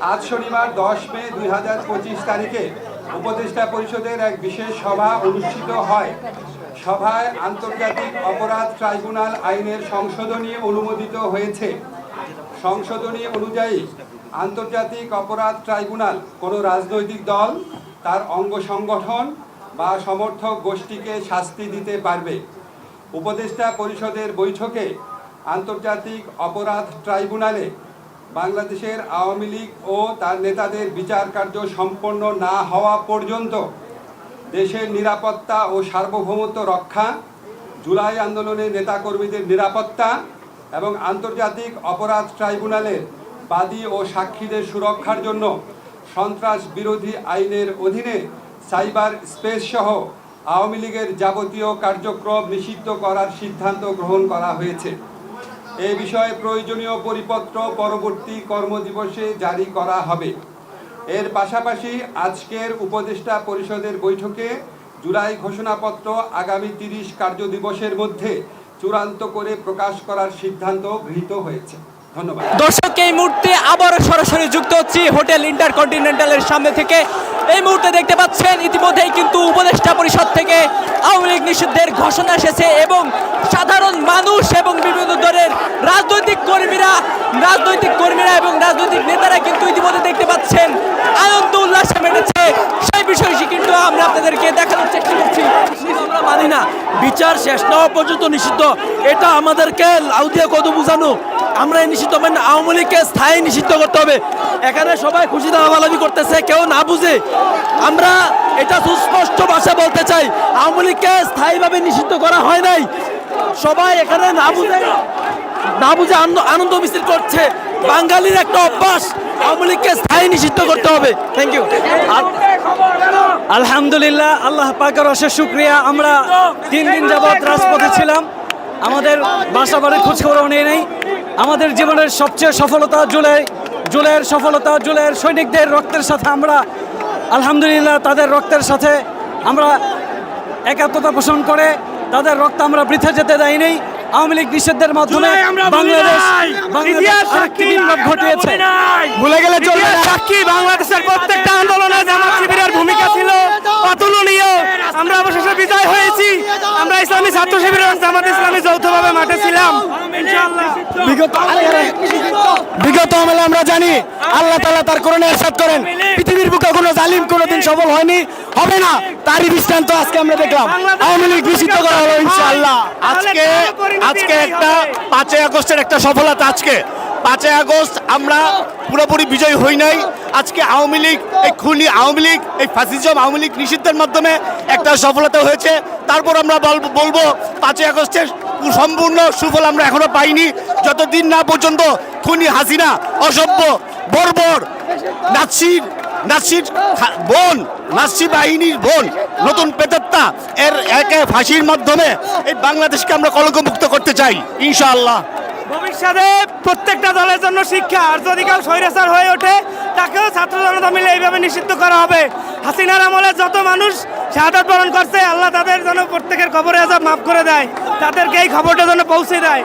আজ শনিবার 10 মে 2025 তারিখে উপদেষ্টা পরিষদের এক বিশেষ সভা অনুষ্ঠিত হয়। সভায় আন্তর্জাতিক অপরাধ ট্রাইব্যুনাল আইনের সংশোধনী অনুমোদিত হয়েছে। সংশোধনী অনুযায়ী আন্তর্জাতিক অপরাধ ট্রাইব্যুনাল কোনো রাজনৈতিক দল, তার অঙ্গ সংগঠন বা সমর্থক গোষ্ঠীকে শাস্তি দিতে পারবে। উপদেষ্টা পরিষদের বৈঠকে আন্তর্জাতিক অপরাধ ট্রাইব্যুনালে বাংলাদেশের আওয়ামী লীগ ও তার নেতাদের বিচার কার্য সম্পন্ন না হওয়া পর্যন্ত দেশের নিরাপত্তা ও সার্বভৌমত্ব রক্ষা, জুলাই আন্দোলনের নেতাকর্মীদের নিরাপত্তা এবং আন্তর্জাতিক অপরাধ ট্রাইব্যুনালের বাদী ও সাক্ষীদের সুরক্ষার জন্য সন্ত্রাস বিরোধী আইনের অধীনে সাইবার স্পেস সহ আওয়ামী লীগের যাবতীয় কার্যক্রম নিষিদ্ধ করার সিদ্ধান্ত গ্রহণ করা হয়েছে। এ বিষয়ে প্রয়োজনীয় পরিপত্র পরবর্তী কর্মদিবসে জারি করা হবে। এর পাশাপাশি আজকের উপদেষ্টা পরিষদের বৈঠকে জুলাই ঘোষণাপত্র আগামী 30 কার্যদিবসের মধ্যে চূড়ান্ত করে প্রকাশ করার সিদ্ধান্ত গৃহীত হয়েছে। ধন্যবাদ। দর্শক, এই মুহূর্তে আবারও সরাসরি যুক্ত হচ্ছি হোটেল ইন্টারকন্টিনেন্টালের সামনে থেকে। এই মুহূর্তে দেখতে পাচ্ছেন ইতিমধ্যেই কিন্তু উপদেষ্টা পরিষদ থেকে আওয়ামী লীগ নিষিদ্ধের ঘোষণা এসেছে এবং সাধারণ মানুষ এবং বিভিন্ন দলের রাজনৈতিক কর্মীরা এবং রাজনৈতিক নেতারা কিন্তু ইতিমধ্যে দেখতে পাচ্ছেন আনন্দ উল্লাসে মেতেছে। সেই বিষয়টি কিন্তু আমরা আপনাদেরকে দেখানোর চেষ্টা করছি। আমরা মানি না, বিচার শেষ না হওয়া পর্যন্ত নিষিদ্ধ। এটা আমাদেরকে লাউ দিয়ে কত বুঝানো। আমরা এই নিষিদ্ধ মানে আওয়ামী লীগকে স্থায়ী নিষিদ্ধ করতে হবে। এখানে সবাই খুশি দালাবালাবি করতেছে, কেউ না বুঝে। আমরা এটা সুস্পষ্ট ভাষা বলতে চাই, আওয়ামী লীগকে স্থায়ীভাবে নিষিদ্ধ করা হয় নাই। সবাই এখানে না বুঝে আনন্দ মিছিল করছে। বাঙালির একটা অভ্যাস, আওয়ামী লীগকে স্থায়ী নিষিদ্ধ করতে হবে। Thank you. আলহামদুলিল্লাহ, আল্লাহ পাকের অশেষ শুকরিয়া। আমরা 3 দিন যাবৎ রাজপথে ছিলাম, আমাদের বাসা বাড়ির খোঁজখবর নিয়ে নেই। আমাদের জীবনের সবচেয়ে সফলতা জুলাইয়ের সফলতা, জুলাইয়ের সৈনিকদের রক্তের সাথে আমরা আলহামদুলিল্লাহ তাদের রক্তের সাথে আমরা একাত্মতা পোষণ করে তাদের রক্ত আমরা বৃথা যেতে দেয়নি। আওয়ামী লীগ নিষিদ্ধের মাধ্যমে বাংলাদেশ ঘটিয়েছে, ভুলে গেলে চলবে না। সাক্ষী বাংলাদেশের প্রত্যেকটা আন্দোলনে জামাত শিবিরের ভূমিকা ছিল অতুলনীয়। আমরা অবশেষে বিজয় হয়েছি। আমরা ইসলামী ছাত্র শিবির এবং জামাত ইসলামী যৌথভাবে মাঠে ছিলাম। বিগত আমলে আমরা জানি আল্লাহ তাআলা তার কোরআনে ইরশাদ করেন, পৃথিবীর বুকে কোনো জালিম কোনোদিন সফল হয়নি, হবে না। তারই দৃষ্টান্ত আজকে আমরা দেখলাম। আওয়ামী লীগ নিষিদ্ধ করা হলো ইনশাআল্লাহ। আজকে একটা 5 আগস্টের একটা সফলতা। আজকে 5 আগস্ট আমরা পুরোপুরি বিজয় হই নাই। আজকে আওয়ামী লীগ, এই খুনি আওয়ামী লীগ, এই ফ্যাসিজম আওয়ামী লীগ নিষিদ্ধের মাধ্যমে একটা সফলতা হয়েছে। তারপর আমরা বলবো 5 আগস্টের সম্পূর্ণ সুফল আমরা এখনো পাইনি। যতদিন না পর্যন্ত খুনি হাসিনা, অসভ্য বর্বর নাৎসি বাহিনীর বোন নতুন প্রেতাত্মা এর একে ফাঁসির মাধ্যমে এই বাংলাদেশকে আমরা কলঙ্কমুক্ত করতে চাই ইনশাআল্লাহ। ভবিষ্যতে প্রত্যেকটা দলের জন্য শিক্ষা, আর যদি কেউ স্বৈরাচার হয়ে ওঠে তাকেও ছাত্র জনতা মিলে এইভাবে নিষিদ্ধ করা হবে। হাসিনার আমলে যত মানুষ শাহাদাত বরণ করছে, আল্লাহ তাদের যেন প্রত্যেকের কবরে আযাব মাফ করে দেয়, তাদেরকে এই খবরটা যেন পৌঁছে দেয়।